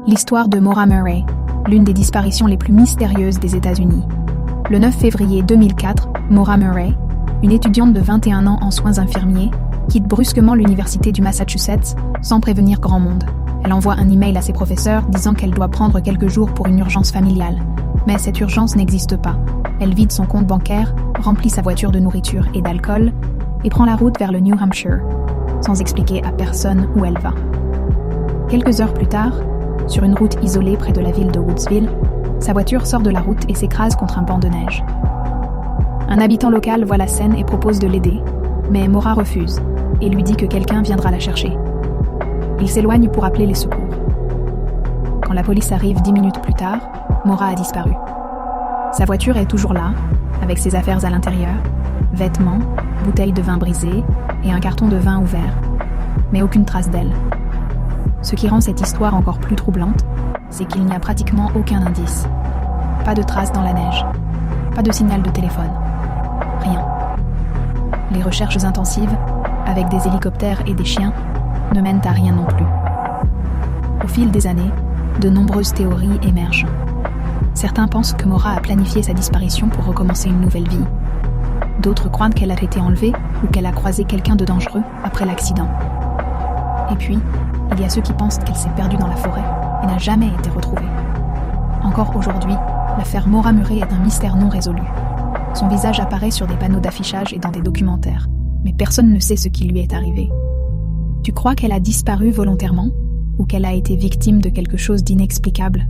L'histoire de Maura Murray, l'une des disparitions les plus mystérieuses des États-Unis. Le 9 février 2004, Maura Murray, une étudiante de 21 ans en soins infirmiers, quitte brusquement l'université du Massachusetts sans prévenir grand monde. Elle envoie un email à ses professeurs disant qu'elle doit prendre quelques jours pour une urgence familiale. Mais cette urgence n'existe pas. Elle vide son compte bancaire, remplit sa voiture de nourriture et d'alcool et prend la route vers le New Hampshire, sans expliquer à personne où elle va. Quelques heures plus tard, sur une route isolée près de la ville de Woodsville, sa voiture sort de la route et s'écrase contre un banc de neige. Un habitant local voit la scène et propose de l'aider, mais Maura refuse et lui dit que quelqu'un viendra la chercher. Il s'éloigne pour appeler les secours. Quand la police arrive 10 minutes plus tard, Maura a disparu. Sa voiture est toujours là, avec ses affaires à l'intérieur, vêtements, bouteilles de vin brisées et un carton de vin ouvert, mais aucune trace d'elle. Ce qui rend cette histoire encore plus troublante, c'est qu'il n'y a pratiquement aucun indice. Pas de traces dans la neige, pas de signal de téléphone, rien. Les recherches intensives, avec des hélicoptères et des chiens, ne mènent à rien non plus. Au fil des années, de nombreuses théories émergent. Certains pensent que Maura a planifié sa disparition pour recommencer une nouvelle vie. D'autres croient qu'elle a été enlevée ou qu'elle a croisé quelqu'un de dangereux après l'accident. Et puis, il y a ceux qui pensent qu'elle s'est perdue dans la forêt et n'a jamais été retrouvée. Encore aujourd'hui, l'affaire Maura Murray est un mystère non résolu. Son visage apparaît sur des panneaux d'affichage et dans des documentaires, mais personne ne sait ce qui lui est arrivé. Tu crois qu'elle a disparu volontairement ou qu'elle a été victime de quelque chose d'inexplicable ?